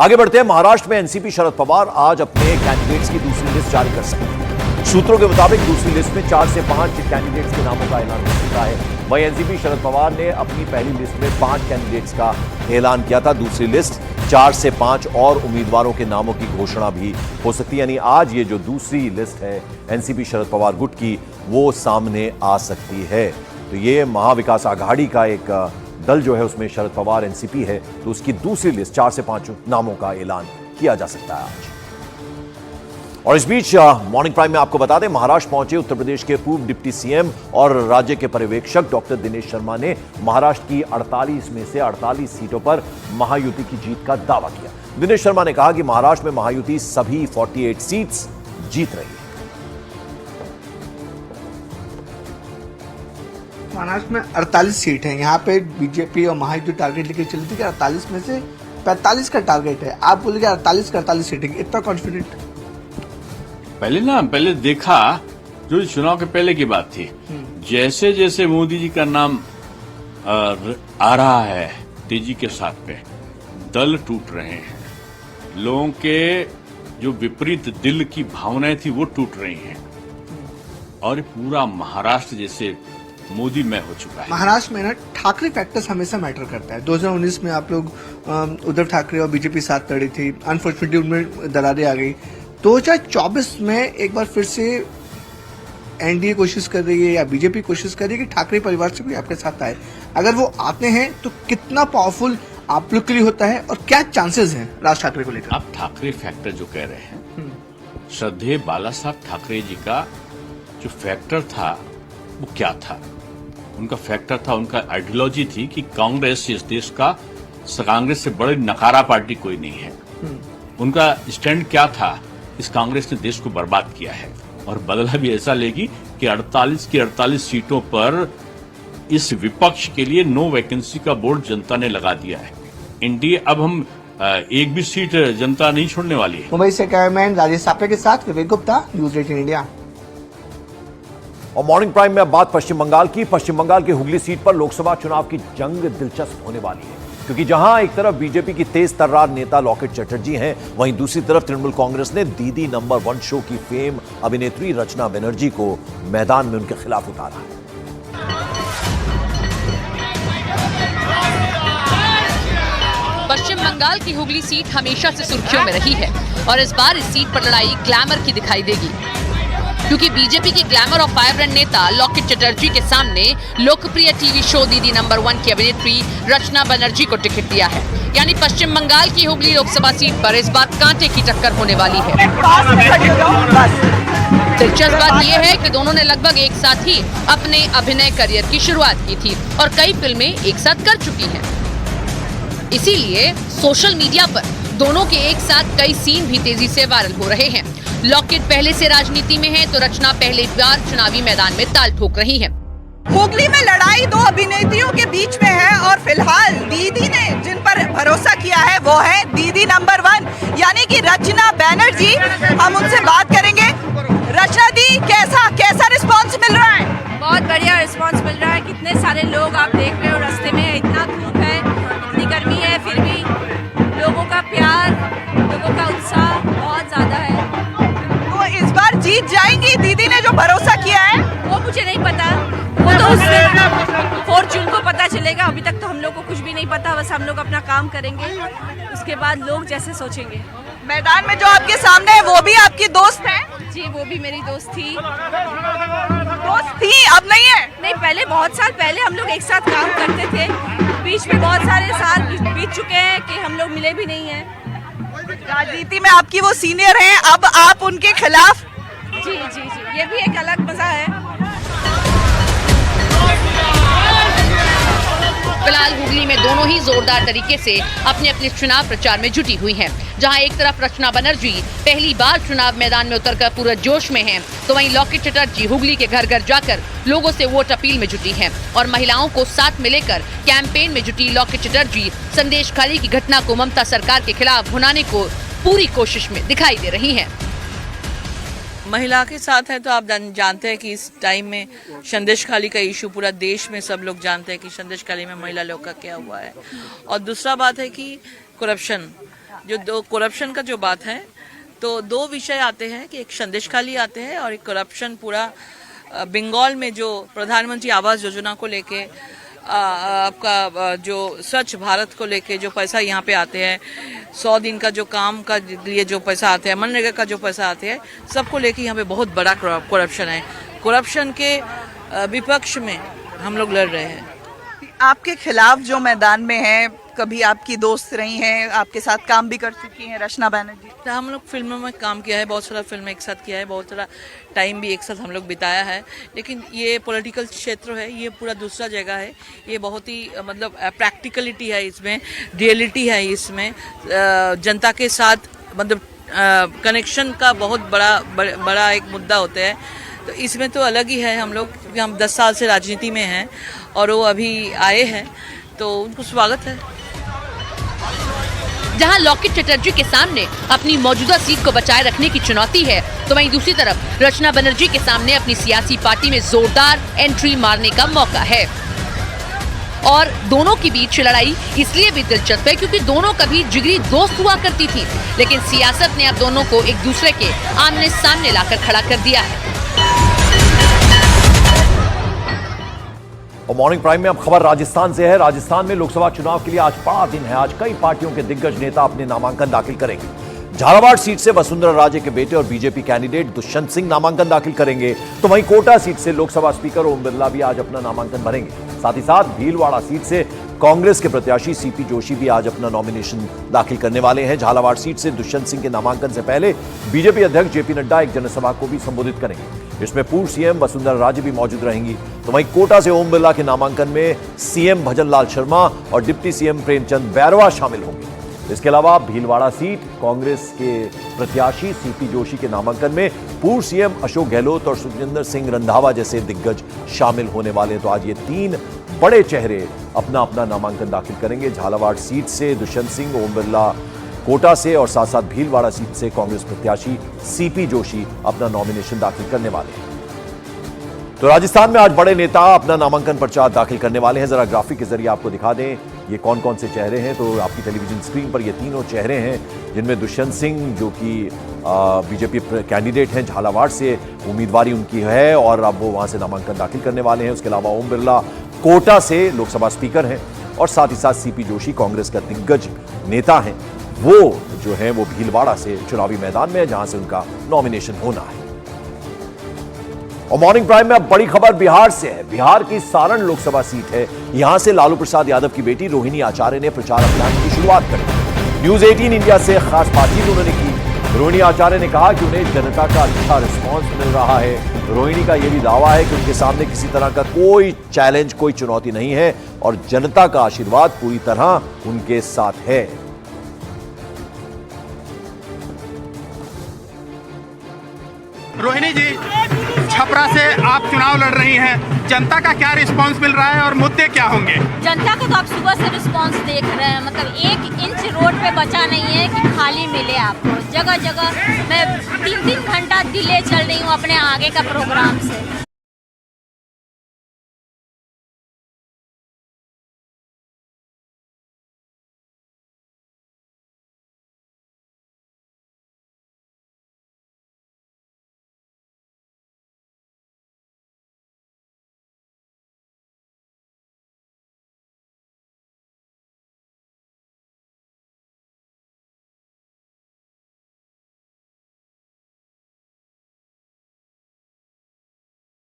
आगे बढ़ते हैं। महाराष्ट्र में एनसीपी शरद पवार आज अपने कैंडिडेट्स की दूसरी लिस्ट जारी कर सकते हैं। सूत्रों के मुताबिक दूसरी लिस्ट में 4 से 5 कैंडिडेट्स के नामों का ऐलान हो चुका है। वहीं एनसीपी शरद पवार ने अपनी पहली लिस्ट में 5 कैंडिडेट्स का ऐलान किया था। दूसरी लिस्ट 4 से 5 और उम्मीदवारों के नामों की घोषणा भी हो सकती है। यानी आज ये जो दूसरी लिस्ट है एनसीपी शरद पवार गुट की, वो सामने आ सकती है। तो ये महाविकास आघाड़ी का एक दल जो है उसमें शरद पवार एनसीपी है, तो उसकी दूसरी लिस्ट 4 से 5 नामों का ऐलान किया जा सकता है आज। और इस बीच मॉर्निंग प्राइम में आपको बता दें, महाराष्ट्र पहुंचे उत्तर प्रदेश के पूर्व डिप्टी सीएम और राज्य के पर्यवेक्षक डॉक्टर दिनेश शर्मा ने महाराष्ट्र की 48 में से 48 सीटों पर महायुति की जीत का दावा किया। दिनेश शर्मा ने कहा कि महाराष्ट्र में महायुति सभी 48 सीट्स जीत रही है। महाराष्ट्र में 48 सीट है। यहाँ पे बीजेपी और महायुति टारगेट लेके चलती है 48 में से 45 का टारगेट है। आप बोलेंगे 48 का 48 सीटें, इतना कॉन्फिडेंट? पहले देखा, जो चुनाव के पहले की बात थी, जैसे जैसे मोदी जी का नाम आ रहा है तेजी के साथ में, दल टूट रहे हैं। लोगों के जो विपरीत दिल की भावनाएं थी वो टूट रही हैं और पूरा महाराष्ट्र जैसे मोदी में हो चुका है। महाराष्ट्र में ना ठाकरे फैक्टर्स हमेशा मैटर करता है। 2019 में आप लोग उद्धव ठाकरे और बीजेपी साथ लड़ी थी, अनफॉर्चुनेटली उनमें दरारें आ गई। 2024 में एक बार फिर से एनडीए कोशिश कर रही है या बीजेपी कोशिश कर रही है कि ठाकरे परिवार से कोई आपके साथ आए। अगर वो आते हैं तो कितना पावरफुल आप लोग के लिए होता है और क्या चांसेस हैं राज ठाकरे को लेकर? आप ठाकरे फैक्टर जो कह रहे हैं, श्रद्धेय बाला साहब ठाकरे जी का जो फैक्टर था वो क्या था? उनका फैक्टर था, उनका आइडियोलॉजी थी कि कांग्रेस इस देश का, कांग्रेस से बड़ी नकारा पार्टी कोई नहीं है। उनका स्टैंड क्या था? इस कांग्रेस ने देश को बर्बाद किया है और बदला भी ऐसा लेगी कि 48 की 48 सीटों पर इस विपक्ष के लिए नो वैकेंसी का बोर्ड जनता ने लगा दिया है। एनडीए अब हम एक भी सीट जनता नहीं छोड़ने वाली है। मुंबई से कैमरामैन राजेश सापे के साथ विवेक गुप्ता, न्यूज 18 इंडिया। और मॉर्निंग प्राइम में अब बात पश्चिम बंगाल की। पश्चिम बंगाल की हुगली सीट पर लोकसभा चुनाव की जंग दिलचस्प होने वाली है, क्योंकि जहां एक तरफ बीजेपी की तेज तर्रार नेता लॉकेट चटर्जी हैं, वहीं दूसरी तरफ तृणमूल कांग्रेस ने दीदी नंबर 1 शो की फेम अभिनेत्री रचना बनर्जी को मैदान में उनके खिलाफ उतारा है। पश्चिम बंगाल की हुगली सीट हमेशा से सुर्खियों में रही है और इस बार इस सीट पर लड़ाई ग्लैमर की दिखाई देगी, क्योंकि बीजेपी की ग्लैमर और वाइब्रेंट नेता लॉकेट चटर्जी के सामने लोकप्रिय टीवी शो दीदी नंबर 1 की अभिनेत्री रचना बनर्जी को टिकट दिया है। यानी पश्चिम बंगाल की हुगली लोकसभा सीट पर इस बार कांटे की टक्कर होने वाली है। दिलचस्प बात यह है कि दोनों ने लगभग एक साथ ही अपने अभिनय करियर की शुरुआत की थी और कई फिल्में एक साथ कर चुकी हैं। इसीलिए सोशल मीडिया पर दोनों के एक साथ कई सीन भी तेजी से वायरल हो रहे हैं। लॉकेट पहले से राजनीति में है तो रचना पहले बार चुनावी मैदान में ताल ठोक रही है। हुगली में लड़ाई दो अभिनेत्रियों के बीच में है और फिलहाल दीदी ने जिन पर भरोसा किया है वो है दीदी नंबर 1 यानी कि रचना बनर्जी। हम उनसे बात करेंगे। रचना दी, कैसा रिस्पांस मिल रहा है? बहुत बढ़िया रिस्पांस मिल रहा है। कितने सारे लोग आप देख रहे हो, रास्ते में इतना धूप है, इतनी गर्मी है, फिर भी लोगों का प्यार, लोगों का उत्साह बहुत ज्यादा है। तो इस बार जीत जाएंगी दीदी ने जो भरोसा किया है? वो मुझे नहीं पता, वो तो उस दिन 4 जून को पता चलेगा। अभी तक तो हम लोग को कुछ भी नहीं पता, बस हम लोग अपना काम करेंगे, उसके बाद लोग जैसे सोचेंगे। मैदान में जो आपके सामने है वो भी आपकी दोस्त है? जी, वो भी मेरी दोस्त थी। दोस्त थी, अब नहीं है? नहीं, पहले बहुत साल पहले हम लोग एक साथ काम करते थे। बीच में बहुत सारे साल बीत चुके हैं कि हम लोग मिले भी नहीं हैं। राजनीति में आपकी वो सीनियर हैं, अब आप उनके खिलाफ? जी जी जी, ये भी एक अलग मजा है। फिलहाल हुगली में दोनों ही जोरदार तरीके से अपने अपने चुनाव प्रचार में जुटी हुई हैं। जहां एक तरफ रचना बनर्जी पहली बार चुनाव मैदान में उतरकर पूरे जोश में हैं, तो वहीं लॉकेट चटर्जी हुगली के घर घर जाकर लोगों से वोट अपील में जुटी हैं और महिलाओं को साथ में लेकर कैंपेन में जुटी लॉकेट चटर्जी संदेश खाली की घटना को ममता सरकार के खिलाफ भुनाने को पूरी कोशिश में दिखाई दे रही हैं। महिला के साथ है तो आप जानते हैं कि इस टाइम में संदेश खाली का इशू पूरा देश में सब लोग जानते हैं कि संदेश खाली में महिला लोग का क्या हुआ है। और दूसरा बात है कि करप्शन जो दो करप्शन का जो बात है, तो दो विषय आते हैं कि एक संदेशखाली आते हैं और एक करप्शन पूरा बंगाल में जो प्रधानमंत्री आवास योजना को लेके आपका जो स्वच्छ भारत को लेके जो पैसा यहाँ पे आते हैं, 100 दिन का जो काम का लिए जो पैसा आते हैं, मनरेगा का जो पैसा आते हैं, सबको लेके यहाँ पे बहुत बड़ा करप्शन है। करप्शन के विपक्ष में हम लोग लड़ रहे हैं। आपके खिलाफ जो मैदान में है, कभी आपकी दोस्त रही हैं, आपके साथ काम भी कर चुकी हैं रचना बैनर्जी। तो हम लोग फिल्मों में काम किया है, बहुत सारा फिल्म एक साथ किया है, बहुत सारा टाइम भी एक साथ हम लोग बिताया है। लेकिन ये पॉलिटिकल क्षेत्र है, ये पूरा दूसरा जगह है। ये बहुत ही मतलब प्रैक्टिकलिटी है इसमें, रियलिटी है इसमें, जनता के साथ मतलब कनेक्शन का बहुत बड़ा एक मुद्दा होता है। तो इसमें तो अलग ही है हम लोग, क्योंकि हम 10 साल से राजनीति में हैं और वो अभी आए हैं, तो उनको स्वागत है। जहां लॉकेट चटर्जी के सामने अपनी मौजूदा सीट को बचाए रखने की चुनौती है, तो वहीं दूसरी तरफ रचना बनर्जी के सामने अपनी सियासी पार्टी में जोरदार एंट्री मारने का मौका है। और दोनों के बीच लड़ाई इसलिए भी दिलचस्प है क्योंकि दोनों कभी जिगरी दोस्त हुआ करती थी, लेकिन सियासत ने अब दोनों को एक दूसरे के आमने सामने लाकर खड़ा कर दिया है। और मॉर्निंग प्राइम में अब खबर राजस्थान से है। राजस्थान में लोकसभा चुनाव के लिए आज बड़ा दिन है। आज कई पार्टियों के दिग्गज नेता अपने नामांकन दाखिल करेंगे। झालावाड़ सीट से वसुंधरा राजे के बेटे और बीजेपी कैंडिडेट दुष्यंत सिंह नामांकन दाखिल करेंगे, तो वहीं कोटा सीट से लोकसभा स्पीकर ओम बिरला भी आज अपना नामांकन भरेंगे। साथ ही साथ भीलवाड़ा सीट से कांग्रेस के प्रत्याशी सीपी जोशी भी आज अपना नॉमिनेशन दाखिल करने वाले हैं। झालावाड़ सीट से दुष्यंत सिंह के नामांकन से पहले बीजेपी अध्यक्ष जेपी नड्डा एक जनसभा को भी संबोधित करेंगे। इसमें पूर्व सीएम वसुंधरा राजे भी मौजूद रहेंगी। तो वहीं कोटा से ओम बिरला के नामांकन में सीएम भजनलाल शर्मा और डिप्टी सीएम प्रेमचंद बैरवा शामिल होंगे। इसके अलावा भीलवाड़ा सीट कांग्रेस के प्रत्याशी सीपी जोशी के नामांकन में पूर्व सीएम अशोक गहलोत और सुखजिंदर सिंह रंधावा जैसे दिग्गज शामिल होने वाले हैं। तो आज ये 3 बड़े चेहरे अपना अपना नामांकन दाखिल करेंगे। झालावाड़ सीट से दुष्यंत सिंह, ओम बिरला कोटा से और साथ साथ भीलवाड़ा सीट से कांग्रेस प्रत्याशी सीपी जोशी अपना नॉमिनेशन दाखिल करने वाले हैं। तो राजस्थान में आज बड़े नेता अपना नामांकन पर्चा दाखिल करने वाले हैं। जरा ग्राफिक के जरिए आपको दिखा दें ये कौन कौन से चेहरे हैं। तो आपकी टेलीविजन स्क्रीन पर ये तीनों चेहरे हैं, जिनमें दुष्यंत सिंह जो कि बीजेपी कैंडिडेट हैं, झालावाड़ से उम्मीदवारी उनकी है और अब वो वहां से नामांकन दाखिल करने वाले हैं। उसके अलावा ओम बिरला कोटा से लोकसभा स्पीकर हैं और साथ ही साथ सीपी जोशी कांग्रेस का दिग्गज नेता हैं, वो जो है वो भीलवाड़ा से चुनावी मैदान में है, जहां से उनका नॉमिनेशन होना है। और मॉर्निंग प्राइम में अब बड़ी खबर बिहार से है। बिहार की सारण लोकसभा सीट है। यहां से लालू प्रसाद यादव की बेटी रोहिणी आचार्य ने प्रचार अभियान की शुरुआत करी। न्यूज 18 इंडिया से खास बातचीत उन्होंने की। रोहिणी आचार्य ने कहा कि उन्हें जनता का अच्छा रिस्पॉन्स मिल रहा है। रोहिणी का यह भी दावा है कि उनके सामने किसी तरह का कोई चैलेंज, कोई चुनौती नहीं है और जनता का आशीर्वाद पूरी तरह उनके साथ है। रोहिणी जी, छपरा से आप चुनाव लड़ रही हैं, जनता का क्या रिस्पांस मिल रहा है और मुद्दे क्या होंगे? जनता को तो आप सुबह से रिस्पांस देख रहे हैं, मतलब 1 इंच रोड पे बचा नहीं है कि खाली मिले आपको। जगह जगह मैं 3-3 घंटा डिले चल रही हूँ अपने आगे का प्रोग्राम से।